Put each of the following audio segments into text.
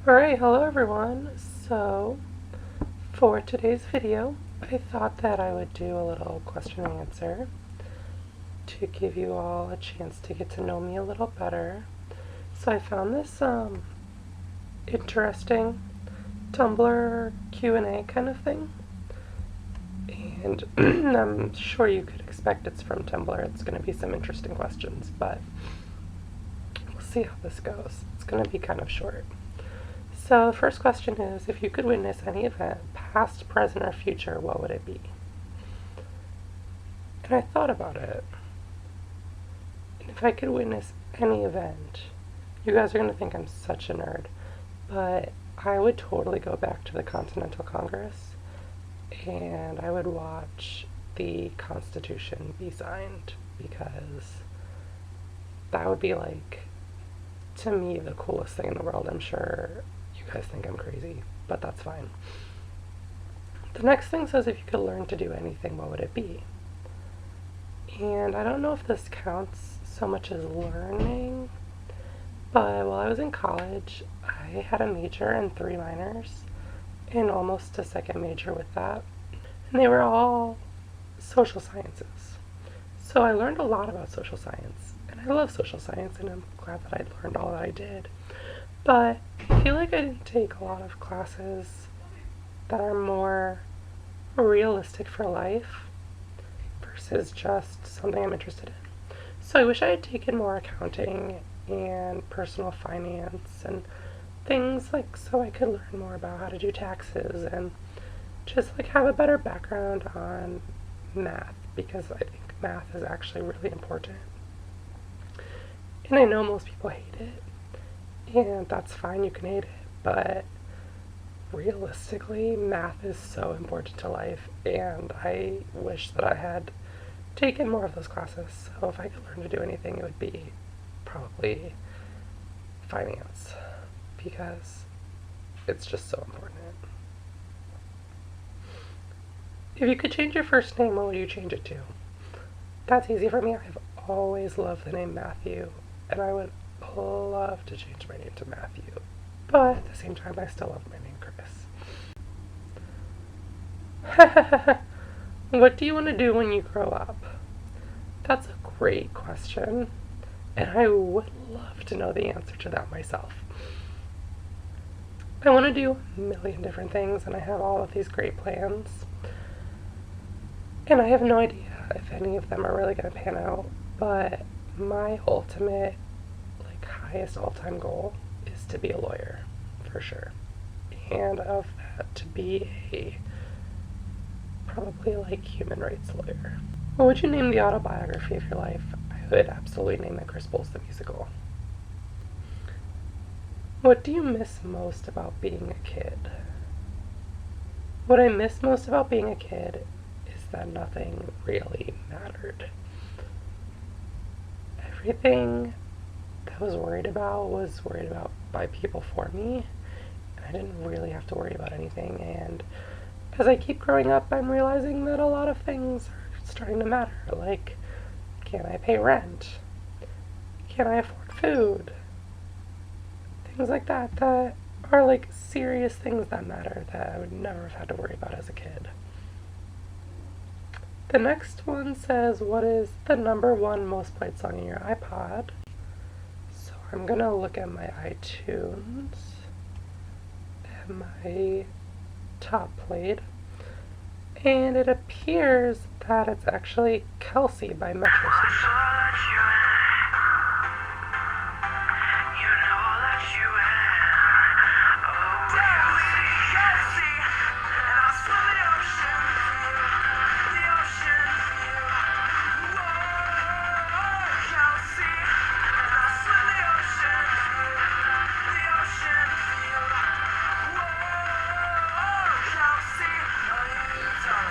Alright, hello everyone. So, for today's video, I thought that I would do a little question and answer to give you all a chance to get to know me a little better. So I found this interesting Tumblr Q&A kind of thing. And I'm sure you could expect it's from Tumblr. It's going to be some interesting questions, but we'll see how this goes. It's going to be kind of short. So the first question is, if you could witness any event, past, present, or future, what would it be? And I thought about it. And if I could witness any event, you guys are going to think I'm such a nerd, but I would totally go back to the Continental Congress and I would watch the Constitution be signed, because that would be, like, to me, the coolest thing in the world. I'm sure you guys think I'm crazy, but that's fine. The next thing says, if you could learn to do anything, what would it be? And I don't know if this counts so much as learning, but while I was in college, I had a major and 3 minors, and almost a second major with that. And they were all social sciences. So I learned a lot about social science, and I love social science, and I'm glad that I learned all that I did. But I feel like I didn't take a lot of classes that are more realistic for life versus just something I'm interested in. So I wish I had taken more accounting and personal finance and things, like, so I could learn more about how to do taxes and just, like, have a better background on math, because I think math is actually really important. And I know most people hate it, and that's fine, you can hate it, but realistically, math is so important to life, and I wish that I had taken more of those classes. So if I could learn to do anything, it would be probably finance, because it's just so important. If you could change your first name, what would you change it to? That's easy for me. I've always loved the name Matthew, and I would love to change my name to Matthew. But at the same time, I still love my name Chris. What do you want to do when you grow up? That's a great question, and I would love to know the answer to that myself. I want to do a million different things, and I have all of these great plans. And I have no idea if any of them are really going to pan out, but my ultimate, like, highest all-time goal is to be a lawyer, for sure. And of that, to be a probably, like, human rights lawyer. What would you name the autobiography of your life? I would absolutely name it Chris Bowles the Musical. What do you miss most about being a kid? What I miss most about being a kid is that nothing really mattered. Everything that was worried about by people for me, and I didn't really have to worry about anything. And as I keep growing up, I'm realizing that a lot of things are starting to matter, like, can I pay rent? Can I afford food? Things like that, that are, like, serious things that matter, that I would never have had to worry about as a kid. The next one says, what is the #1 most played song in your iPod? So I'm gonna look at my iTunes and my top played, and it appears that it's actually Kelsey by Metro Station.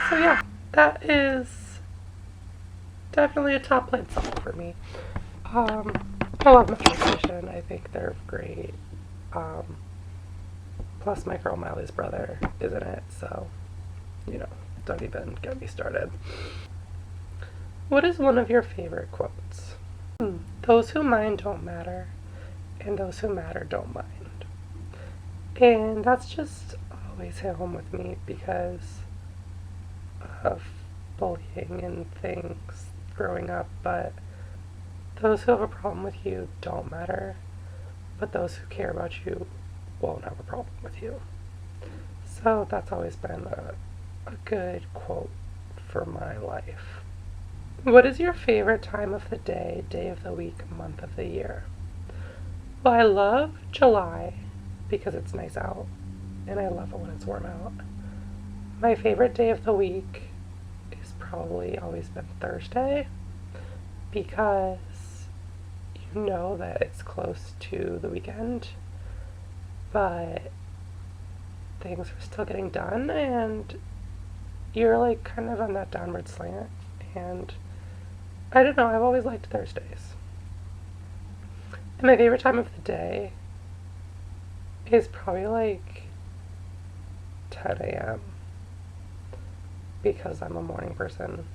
So yeah, that is definitely a top played song for me. I love Metro Station. I think they're great. Plus my girl Miley's brother is in it, so, you know, don't even get me started. What is one of your favorite quotes? Those who mind don't matter, and those who matter don't mind. And that's just always hit home with me because of bullying and things growing up. But those who have a problem with you don't matter, but those who care about you won't have a problem with you. So that's always been a good quote for my life. What is your favorite time of the day of the week, month of the year? Well, I love July because it's nice out, and I love it when it's warm out. My favorite day of the week is probably always been Thursday because you know that it's close to the weekend, but things are still getting done, and you're like kind of on that downward slant. And I don't know, I've always liked Thursdays. And my favorite time of the day is probably like 10 a.m. because I'm a morning person,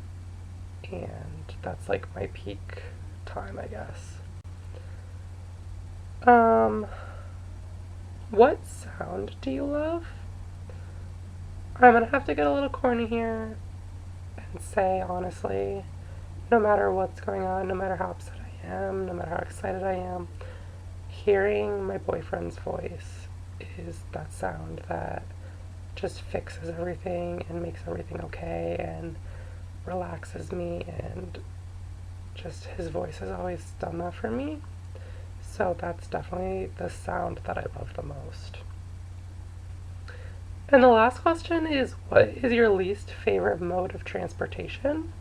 and that's like my peak time, I guess. What sound do you love? I'm gonna have to get a little corny here and say, honestly, no matter what's going on, no matter how upset I am, no matter how excited I am, hearing my boyfriend's voice is that sound that just fixes everything and makes everything okay and relaxes me, and just his voice has always done that for me. So that's definitely the sound that I love the most. And the last question is, what is your least favorite mode of transportation?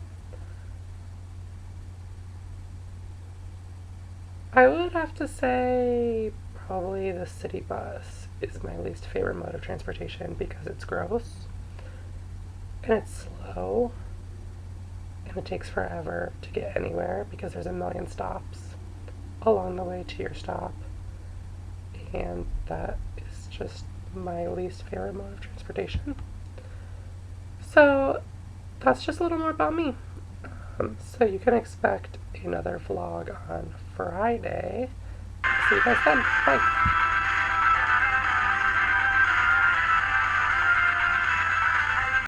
I would have to say probably the city bus is my least favorite mode of transportation because it's gross and it's slow and it takes forever to get anywhere because there's a million stops along the way to your stop, and that is just my least favorite mode of transportation. So that's just a little more about me. So you can expect another vlog on Friday. See you guys then. Bye.